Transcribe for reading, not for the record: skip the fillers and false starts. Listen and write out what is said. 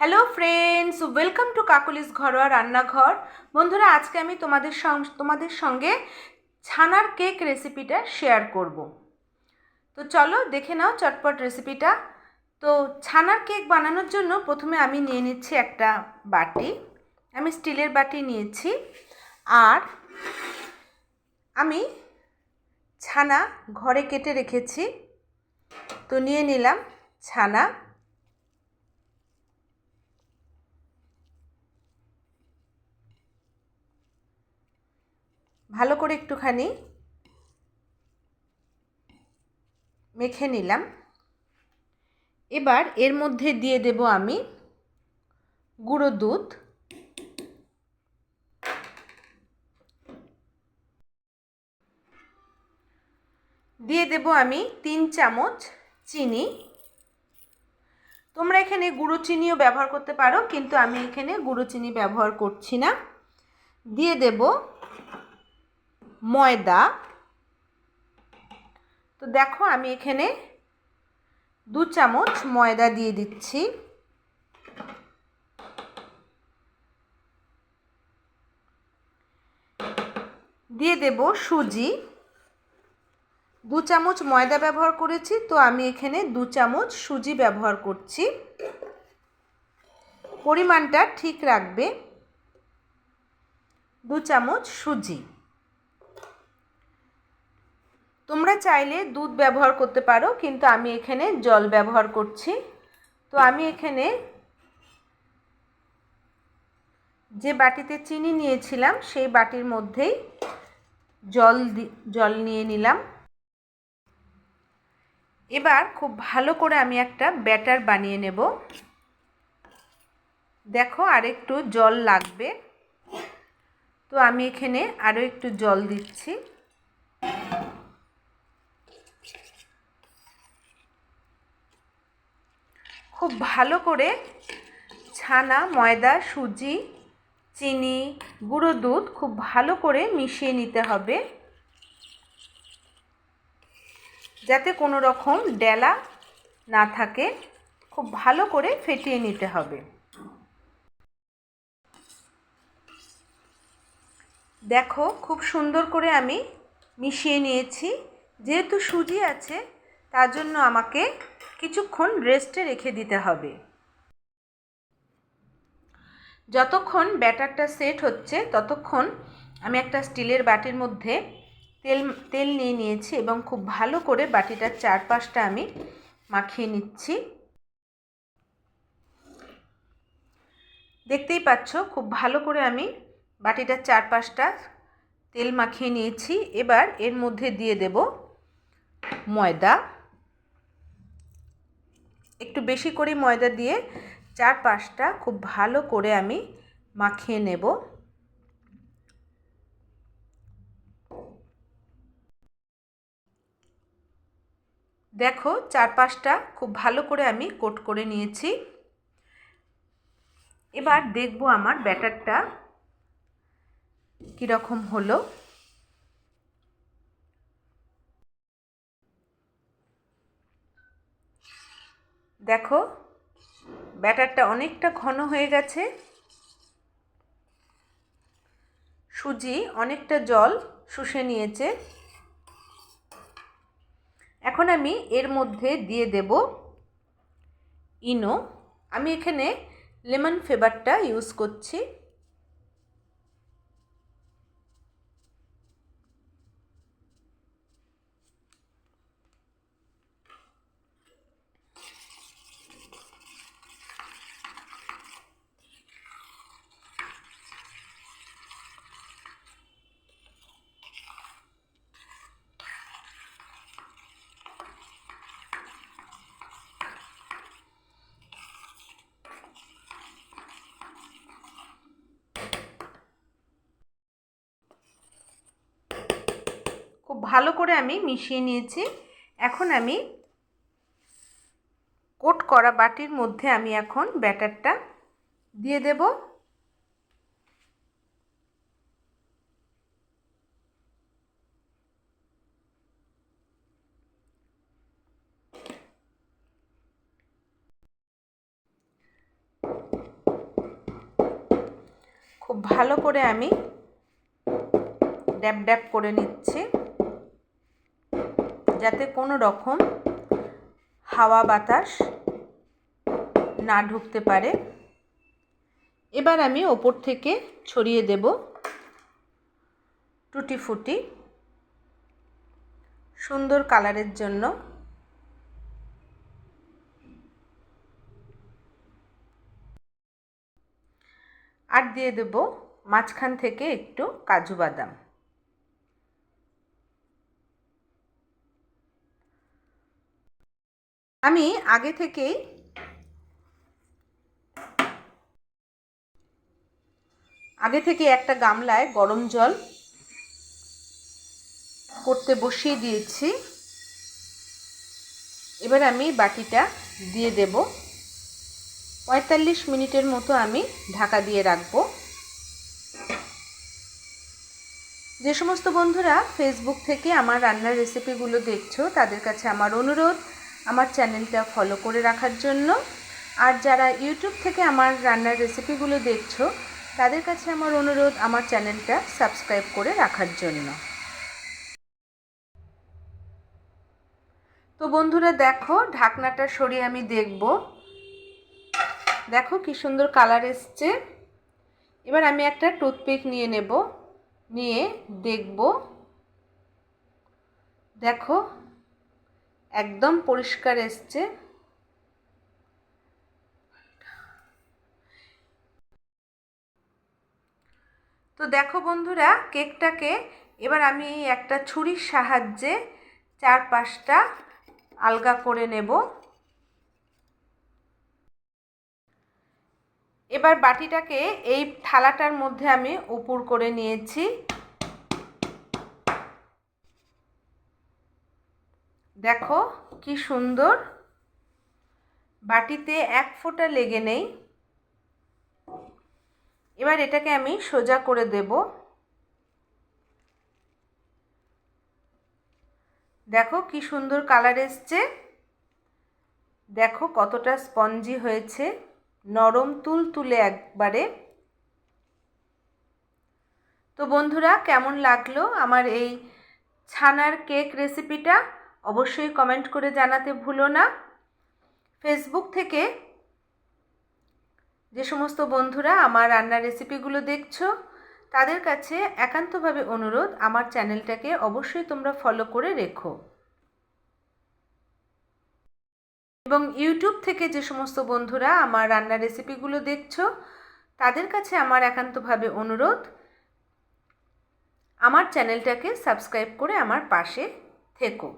Hello friends, welcome to Kakoli's ঘরোয়া রান্নাঘর। বন্ধুরা, আজকে আমি তোমাদের সঙ্গে ছানার কেক রেসিপিটা শেয়ার করব। তো চলো দেখে নাও চটপট রেসিপিটা। তো ছানার কেক বানানোর জন্য প্রথমে আমি নিয়ে নিচ্ছি একটা বাটি। আমি স্টিলের বাটি নিয়েছি। আর আমি ছানা ঘরে কেটে রেখেছি, তো নিয়ে নিলাম ছানা। ভালো করে একটুখানি মেখে নিলাম। এবার এর মধ্যে দিয়ে দেব আমি গুঁড়ো দুধ। দিয়ে দেব আমি 3 চামচ চিনি। তোমরা এখানে গুঁড়ো চিনিও ব্যবহার করতে পারো, কিন্তু আমি এখানে গুঁড়ো চিনি ব্যবহার করছি না। দিয়ে দেব ময়দা। তো দেখো আমি এখানে 2 চামচ ময়দা দিয়ে দিচ্ছি। দিয়ে দেব সুজি। 2 চামচ ময়দা ব্যবহার করেছি, তো আমি এখানে 2 চামচ সুজি ব্যবহার করছি। পরিমাণটা ঠিক রাখবে। 2 চামচ সুজি। তোমরা চাইলে দুধ ব্যবহার করতে পারো, কিন্তু আমি এখানে জল ব্যবহার করছি। তো আমি এখানে যে বাটিতে চিনি নিয়েছিলাম সেই বাটির মধ্যেই জল নিয়ে নিলাম। এবার খুব ভালো করে আমি একটা ব্যাটার বানিয়ে নেব। দেখো আরেকটু জল লাগবে, তো আমি এখানে আরও একটু জল দিচ্ছি। খুব ভালো করে ছানা, ময়দা, সুজি, চিনি, গুঁড়ো দুধ খুব ভালো করে মিশিয়ে নিতে হবে, যাতে কোনো রকম ডেলা না থাকে। খুব ভালো করে ফেটিয়ে নিতে হবে। দেখো খুব সুন্দর করে আমি মিশিয়ে নিয়েছি। যেহেতু সুজি আছে, তার জন্য আমাকে কিছুক্ষণ রেস্টে রেখে দিতে হবে। যতক্ষণ ব্যাটারটা সেট হচ্ছে ততক্ষণ আমি একটা স্টিলের বাটির মধ্যে তেল নিয়ে নিয়েছি এবং খুব ভালো করে বাটিটার চারপাশটা আমি মাখিয়ে নিচ্ছি। দেখতেই পাচ্ছ খুব ভালো করে আমি বাটিটার চারপাশটা তেল মাখিয়ে নিয়েছি। এবার এর মধ্যে দিয়ে দেব ময়দা। একটু বেশি করে ময়দা দিয়ে চারপাশটা খুব ভালো করে আমি মাখিয়ে নেব। দেখো চারপাশটা খুব ভালো করে আমি কোট করে নিয়েছি। এবার দেখব আমার ব্যাটারটা কীরকম হলো। দেখো ব্যাটারটা অনেকটা ঘন হয়ে গেছে, সুজি অনেকটা জল শুষে নিয়েছে। এখন আমি এর মধ্যে দিয়ে দেব ইনো। আমি এখানে লেমন ফ্লেভারটা ইউজ করছি। খুব ভালো করে আমি মিশিয়ে নিয়েছি। এখন আমি কোট করা বাটির মধ্যে আমি এখন ব্যাটারটা দিয়ে দেব। খুব ভালো করে আমি ড্যাব ড্যাব করে নিচ্ছি, যাতে কোনো রকম হাওয়া বাতাস না ঢুকতে পারে। এবার আমি ওপর থেকে ছড়িয়ে দেব টুটি ফুটি সুন্দর কালারের জন্য। আর দিয়ে দেব মাঝখান থেকে একটু কাজু বাদাম। আমি আগে থেকেই একটা গামলায় গরম জল করতে বসিয়ে দিয়েছি। এবার আমি বাটিটা দিয়ে দেব। 45 মিনিটের মতো আমি ঢাকা দিয়ে রাখবো। যে সমস্ত বন্ধুরা ফেসবুক থেকে আমার রান্নার রেসিপিগুলো দেখছো, তাদের কাছে আমার অনুরোধ আমার চ্যানেলটা ফলো করে রাখার জন্য। আর যারা ইউটিউব থেকে আমার রান্নার রেসিপিগুলো দেখছো, তাদের কাছে আমার অনুরোধ আমার চ্যানেলটা সাবস্ক্রাইব করে রাখার জন্য। তো বন্ধুরা দেখো, ঢাকনাটা সরিয়ে আমি দেখব। দেখো কি সুন্দর কালার এসছে। এবার আমি একটা টুথপিক নিয়ে নেব, নিয়ে দেখব। দেখো একদম পরিষ্কার এসছে। তো দেখো বন্ধুরা, কেকটাকে এবার আমি একটা ছুরির সাহায্যে 4-5টা আলগা করে নেব। এবার বাটিটাকে এই থালাটার মধ্যে আমি উপর করে নিয়েছি। দেখো কি সুন্দর, বাটিতে এক ফোঁটা লেগে নেই। এবার এটাকে আমি সোজা করে দেব। দেখো কি সুন্দর কালার এসছে। দেখো কতটা স্পঞ্জি হয়েছে, নরম তুলতুলে একবারে। তো বন্ধুরা, কেমন লাগলো আমার এই ছানার কেক রেসিপিটা অবশ্যই কমেন্ট করে জানাতে ভুলো না। ফেসবুক থেকে যে সমস্ত বন্ধুরা আমার রান্নার রেসিপিগুলো দেখছো, তাদের কাছে একান্তভাবে অনুরোধ আমার চ্যানেলটাকে অবশ্যই তোমরা ফলো করে রেখো। এবং ইউটিউব থেকে যে সমস্ত বন্ধুরা আমার রান্নার রেসিপিগুলো দেখছো, তাদের কাছে আমার একান্তভাবে অনুরোধ আমার চ্যানেলটাকে সাবস্ক্রাইব করে আমার পাশে থেকো।